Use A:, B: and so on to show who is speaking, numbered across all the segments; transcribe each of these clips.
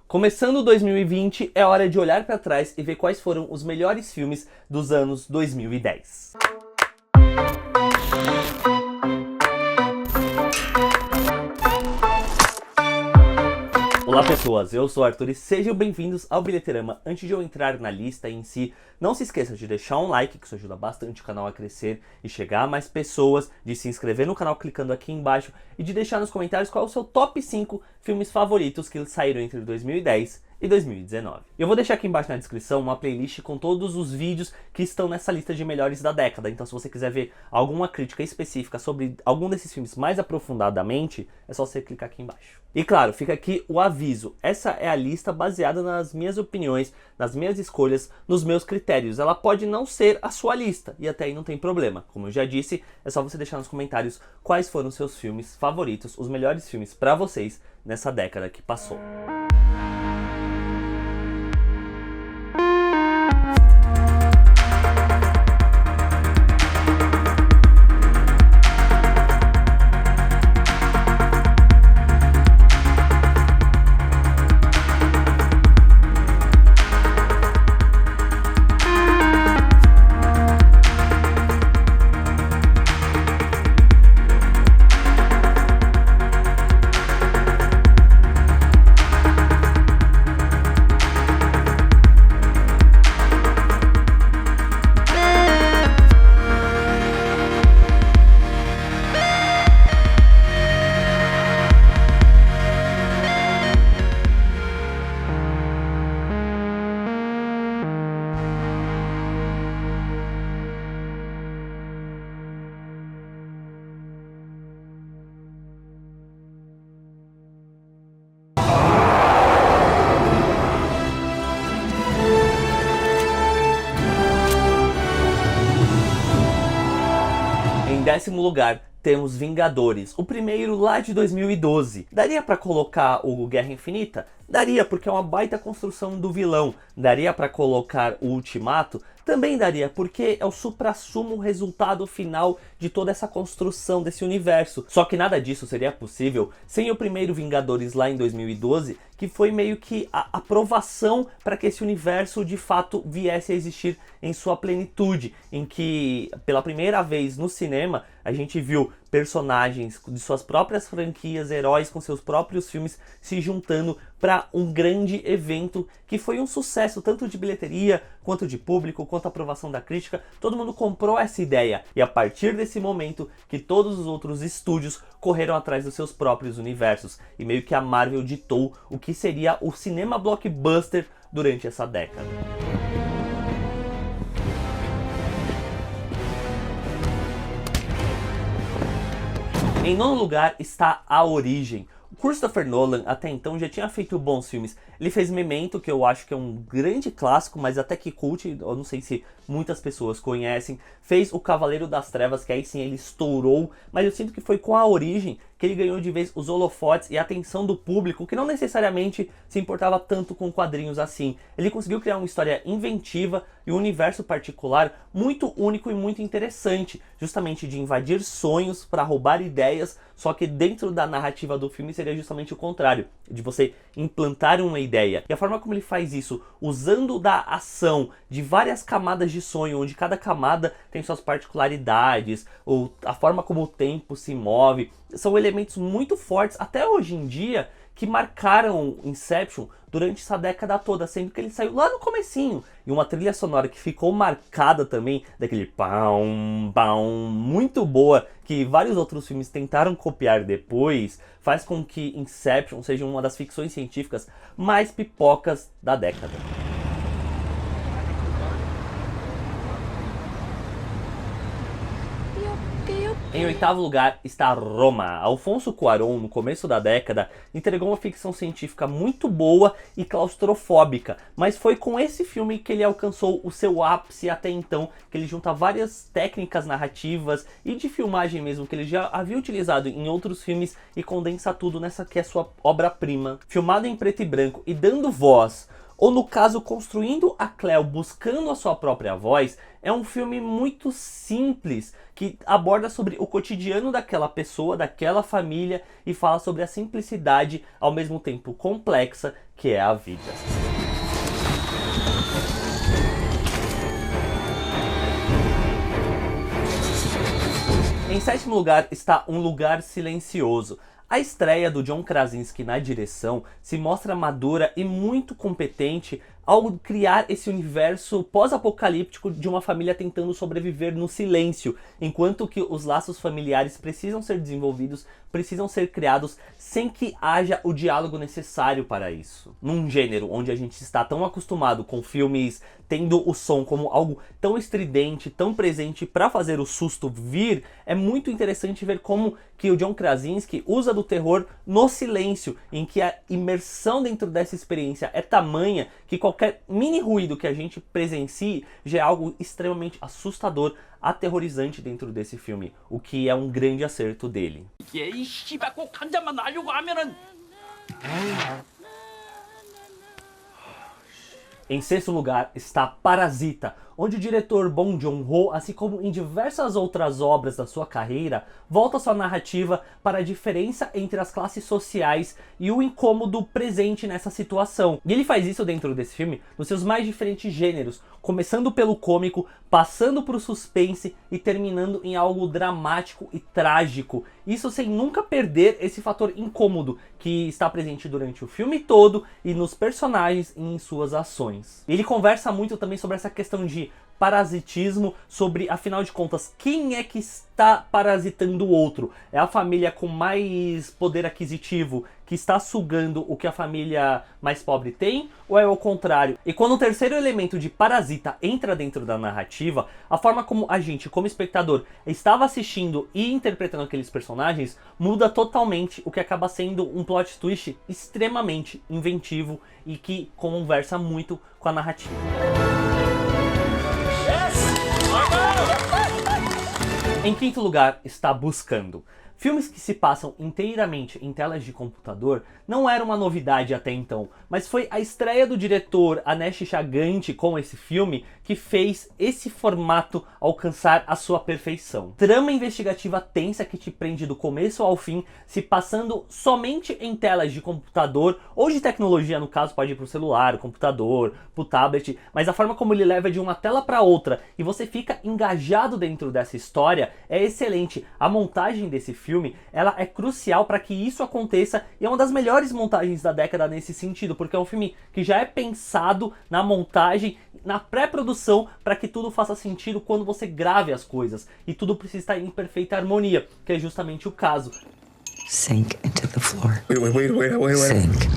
A: Começando 2020, é hora de olhar para trás e ver quais foram os melhores filmes dos anos 2010. Olá pessoas, eu sou o Arthur e sejam bem-vindos ao Bilheteirama. Antes de eu entrar na lista em si, não se esqueça de deixar um like, que isso ajuda bastante o canal a crescer e chegar a mais pessoas, de se inscrever no canal clicando aqui embaixo e de deixar nos comentários qual é o seu top 5 filmes favoritos que saíram entre 2010 e 2019. Eu vou deixar aqui embaixo na descrição uma playlist com todos os vídeos que estão nessa lista de melhores da década, então se você quiser ver alguma crítica específica sobre algum desses filmes mais aprofundadamente, é só você clicar aqui embaixo. E claro, fica aqui o aviso, essa é a lista baseada nas minhas opiniões, nas minhas escolhas, nos meus critérios. Ela pode não ser a sua lista, e até aí não tem problema. Como eu já disse, é só você deixar nos comentários quais foram os seus filmes favoritos, os melhores filmes pra vocês nessa década que passou. Em décimo lugar, temos Vingadores, o primeiro lá de 2012. Daria pra colocar o Guerra Infinita? Daria, porque é uma baita construção do vilão. Daria pra colocar o Ultimato? Também daria, porque é o suprassumo resultado final de toda essa construção desse universo. Só que nada disso seria possível sem o primeiro Vingadores lá em 2012, que foi meio que a aprovação para que esse universo de fato viesse a existir em sua plenitude, em que pela primeira vez no cinema a gente viu personagens de suas próprias franquias, heróis com seus próprios filmes se juntando para um grande evento que foi um sucesso tanto de bilheteria, quanto de público, quanto a aprovação da crítica. Todo mundo comprou essa ideia e a partir desse momento que todos os outros estúdios correram atrás dos seus próprios universos e meio que a Marvel ditou o que seria o cinema blockbuster durante essa década. Em nono lugar está A Origem. O Christopher Nolan até então já tinha feito bons filmes. Ele fez Memento, que eu acho que é um grande clássico, mas até que cult, eu não sei se muitas pessoas conhecem. Fez O Cavaleiro das Trevas, que aí sim ele estourou, mas eu sinto que foi com A Origem que ele ganhou de vez os holofotes e a atenção do público, que não necessariamente se importava tanto com quadrinhos assim. Ele conseguiu criar uma história inventiva e um universo particular muito único e muito interessante, justamente de invadir sonhos para roubar ideias, só que dentro da narrativa do filme seria justamente o contrário, de você implantar uma ideia. E a forma como ele faz isso, usando da ação de várias camadas de sonho, onde cada camada tem suas particularidades, ou a forma como o tempo se move, são elementos muito fortes até hoje em dia que marcaram Inception durante essa década toda, sendo que ele saiu lá no comecinho. E uma trilha sonora que ficou marcada também, daquele pão, pão, muito boa, que vários outros filmes tentaram copiar depois, faz com que Inception seja uma das ficções científicas mais pipocas da década. Em oitavo lugar está Roma. Alfonso Cuarón, no começo da década, entregou uma ficção científica muito boa e claustrofóbica, mas foi com esse filme que ele alcançou o seu ápice até então, que ele junta várias técnicas narrativas e de filmagem mesmo, que ele já havia utilizado em outros filmes e condensa tudo nessa que é sua obra-prima. Filmado em preto e branco e dando voz ou no caso Construindo a Cleo Buscando a Sua Própria Voz, é um filme muito simples, que aborda sobre o cotidiano daquela pessoa, daquela família, e fala sobre a simplicidade, ao mesmo tempo complexa, que é a vida. Em sétimo lugar está Um Lugar Silencioso. A estreia do John Krasinski na direção se mostra madura e muito competente ao criar esse universo pós-apocalíptico de uma família tentando sobreviver no silêncio, enquanto que os laços familiares precisam ser desenvolvidos, precisam ser criados sem que haja o diálogo necessário para isso. Num gênero onde a gente está tão acostumado com filmes tendo o som como algo tão estridente, tão presente para fazer o susto vir, é muito interessante ver como que o John Krasinski usa do terror no silêncio, em que a imersão dentro dessa experiência é tamanha que qualquer mini ruído que a gente presencie já é algo extremamente assustador, aterrorizante dentro desse filme, o que é um grande acerto dele.
B: 이 씨발 꼭 한 잔만 하려고 하면은
A: Em sexto lugar está Parasita, onde o diretor Bong Joon-ho, assim como em diversas outras obras da sua carreira, volta sua narrativa para a diferença entre as classes sociais e o incômodo presente nessa situação. E ele faz isso dentro desse filme nos seus mais diferentes gêneros, começando pelo cômico, passando para o suspense e terminando em algo dramático e trágico. Isso sem nunca perder esse fator incômodo que está presente durante o filme todo e nos personagens e em suas ações. Ele conversa muito também sobre essa questão de parasitismo, sobre, afinal de contas, quem é que está parasitando o outro? É a família com mais poder aquisitivo que está sugando o que a família mais pobre tem? Ou é o contrário? E quando o terceiro elemento de Parasita entra dentro da narrativa, a forma como a gente, como espectador, estava assistindo e interpretando aqueles personagens muda totalmente, o que acaba sendo um plot twist extremamente inventivo e que conversa muito com a narrativa. Em quinto lugar está Buscando. Filmes que se passam inteiramente em telas de computador não era uma novidade até então, mas foi a estreia do diretor Anesh Chaganty com esse filme que fez esse formato alcançar a sua perfeição. Trama investigativa tensa que te prende do começo ao fim, se passando somente em telas de computador ou de tecnologia, no caso pode ir para o celular, o computador, para o tablet, mas a forma como ele leva de uma tela para outra e você fica engajado dentro dessa história é excelente. A montagem desse filme, ela é crucial para que isso aconteça e é uma das melhores montagens da década nesse sentido, porque é um filme que já é pensado na montagem, na pré-produção, para que tudo faça sentido quando você grave as coisas e tudo precisa estar em perfeita harmonia, que é justamente o caso.
C: Sink into the floor.
D: Wait.
C: Sink.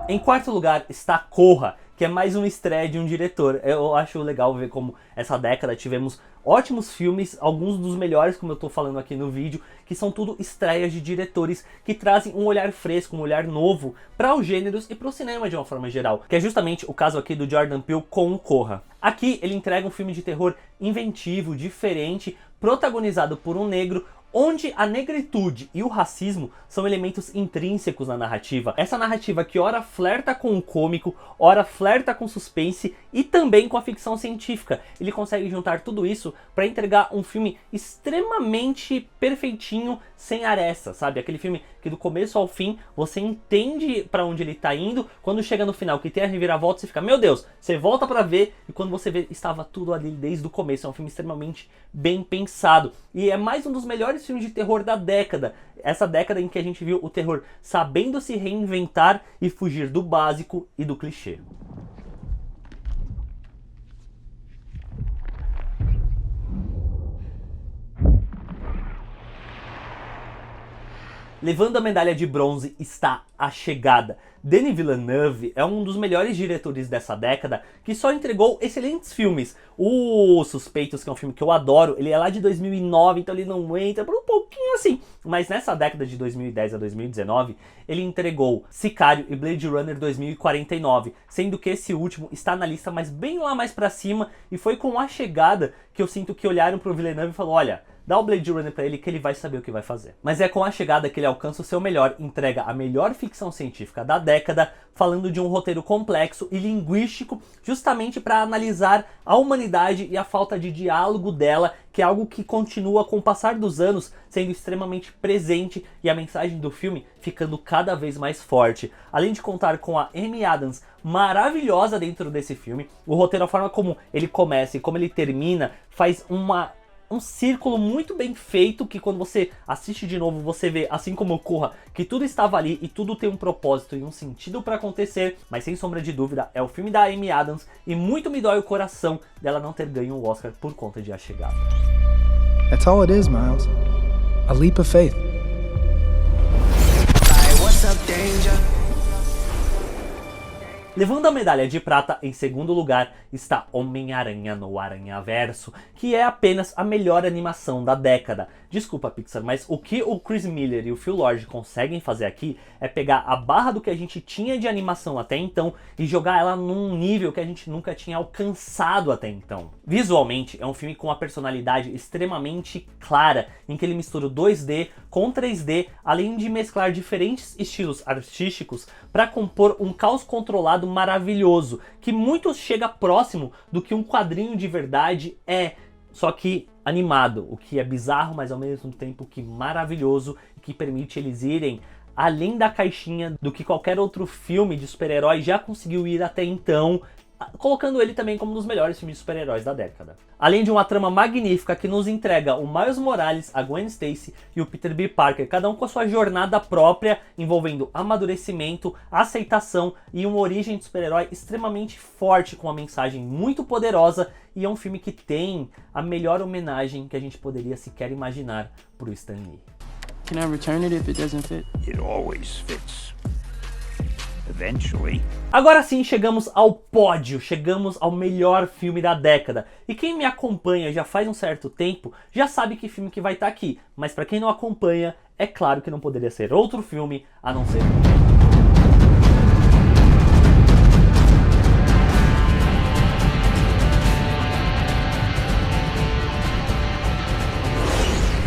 A: Em quarto lugar está Corra, que é mais uma estreia de um diretor. Eu acho legal ver como essa década tivemos ótimos filmes, alguns dos melhores, como eu tô falando aqui no vídeo, que são tudo estreias de diretores que trazem um olhar fresco, um olhar novo para os gêneros e para o cinema de uma forma geral, que é justamente o caso aqui do Jordan Peele com o Corra. Aqui ele entrega um filme de terror inventivo, diferente, protagonizado por um negro, onde a negritude e o racismo são elementos intrínsecos na narrativa. Essa narrativa que ora flerta com o cômico, ora flerta com suspense e também com a ficção científica. Ele consegue juntar tudo isso para entregar um filme extremamente perfeitinho, sem aresta, sabe? Aquele filme que do começo ao fim você entende para onde ele tá indo, quando chega no final que tem a reviravolta você fica, meu Deus, você volta para ver e quando você vê estava tudo ali desde o começo. É um filme extremamente bem pensado e é mais um dos melhores filmes de terror da década. Essa década em que a gente viu o terror sabendo se reinventar e fugir do básico e do clichê. Levando a medalha de bronze está A Chegada. Denis Villeneuve é um dos melhores diretores dessa década que só entregou excelentes filmes. O Suspeitos, que é um filme que eu adoro, ele é lá de 2009, então ele não entra por um pouquinho assim. Mas nessa década de 2010 a 2019, ele entregou Sicário e Blade Runner 2049, sendo que esse último está na lista, mas bem lá mais pra cima, e foi com A Chegada que eu sinto que olharam pro Villeneuve e falaram, olha, dá o Blade Runner pra ele que ele vai saber o que vai fazer. Mas é com A Chegada que ele alcança o seu melhor, entrega a melhor ficção científica da década, falando de um roteiro complexo e linguístico, justamente para analisar a humanidade e a falta de diálogo dela, que é algo que continua com o passar dos anos sendo extremamente presente e a mensagem do filme ficando cada vez mais forte. Além de contar com a Amy Adams maravilhosa dentro desse filme, o roteiro, a forma como ele começa e como ele termina, faz um círculo muito bem feito, que quando você assiste de novo, você vê, assim como o Corra, que tudo estava ali e tudo tem um propósito e um sentido para acontecer, mas sem sombra de dúvida é o filme da Amy Adams e muito me dói o coração dela não ter ganho o Oscar por conta de A Chegada.
D: That's all it is, Miles. A leap of faith.
A: Levando a medalha de prata, em segundo lugar, está Homem-Aranha no Aranhaverso, que é apenas a melhor animação da década. Desculpa, Pixar, mas o que o Chris Miller e o Phil Lord conseguem fazer aqui é pegar a barra do que a gente tinha de animação até então e jogar ela num nível que a gente nunca tinha alcançado até então. Visualmente, é um filme com uma personalidade extremamente clara, em que ele mistura o 2D com 3D, além de mesclar diferentes estilos artísticos para compor um caos controlado maravilhoso, que muito chega próximo do que um quadrinho de verdade é, só que animado, o que é bizarro, mas ao mesmo tempo que maravilhoso, e que permite eles irem além da caixinha do que qualquer outro filme de super-herói já conseguiu ir até então, colocando ele também como um dos melhores filmes de super-heróis da década. Além de uma trama magnífica que nos entrega o Miles Morales, a Gwen Stacy e o Peter B. Parker, cada um com a sua jornada própria, envolvendo amadurecimento, aceitação e uma origem de super-herói extremamente forte, com uma mensagem muito poderosa, e é um filme que tem a melhor homenagem que a gente poderia sequer imaginar pro Stan Lee.
E: Can I return it if it doesn't fit?
B: It always fits. Eventually.
A: Agora sim, chegamos ao pódio, chegamos ao melhor filme da década. E quem me acompanha já faz um certo tempo já sabe que filme que vai estar aqui. Mas para quem não acompanha, é claro que não poderia ser outro filme a não ser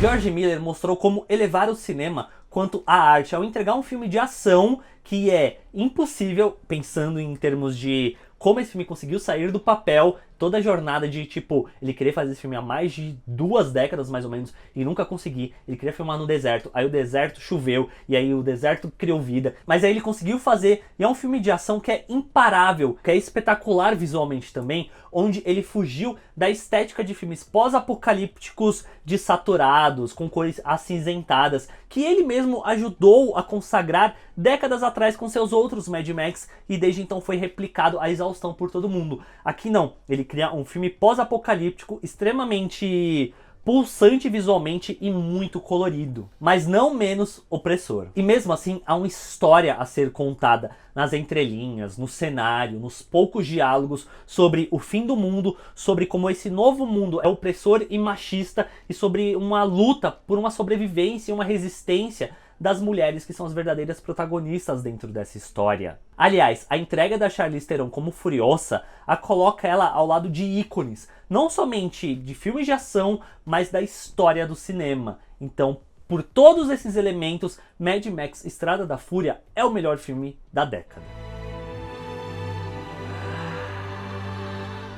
A: George Miller mostrou como elevar o cinema quanto à arte ao entregar um filme de ação que é impossível, pensando em termos de como esse filme conseguiu sair do papel, toda a jornada de, tipo, ele queria fazer esse filme há mais de 2 décadas, mais ou menos, e nunca consegui. Ele queria filmar no deserto, aí o deserto choveu, e aí o deserto criou vida, mas aí ele conseguiu fazer, e é um filme de ação que é imparável, que é espetacular visualmente também, onde ele fugiu da estética de filmes pós-apocalípticos desaturados, com cores acinzentadas, que ele mesmo ajudou a consagrar décadas atrás com seus outros Mad Max, e desde então foi replicado à exaustão por todo mundo. Aqui não, ele cria um filme pós-apocalíptico extremamente pulsante visualmente e muito colorido, mas não menos opressor. E mesmo assim, há uma história a ser contada nas entrelinhas, no cenário, nos poucos diálogos sobre o fim do mundo, sobre como esse novo mundo é opressor e machista, e sobre uma luta por uma sobrevivência e uma resistência das mulheres que são as verdadeiras protagonistas dentro dessa história. Aliás, a entrega da Charlize Theron como Furiosa a coloca ela ao lado de ícones, não somente de filmes de ação, mas da história do cinema. Então, por todos esses elementos, Mad Max Estrada da Fúria é o melhor filme da década.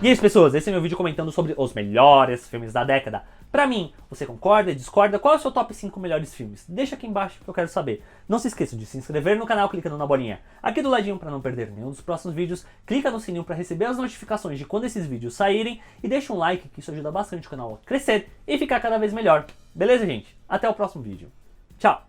A: E é isso, pessoas, esse é meu vídeo comentando sobre os melhores filmes da década. Pra mim, você concorda, discorda? Qual é o seu top 5 melhores filmes? Deixa aqui embaixo que eu quero saber. Não se esqueça de se inscrever no canal clicando na bolinha aqui do ladinho para não perder nenhum dos próximos vídeos. Clica no sininho para receber as notificações de quando esses vídeos saírem. E deixa um like, que isso ajuda bastante o canal a crescer e ficar cada vez melhor. Beleza, gente? Até o próximo vídeo. Tchau!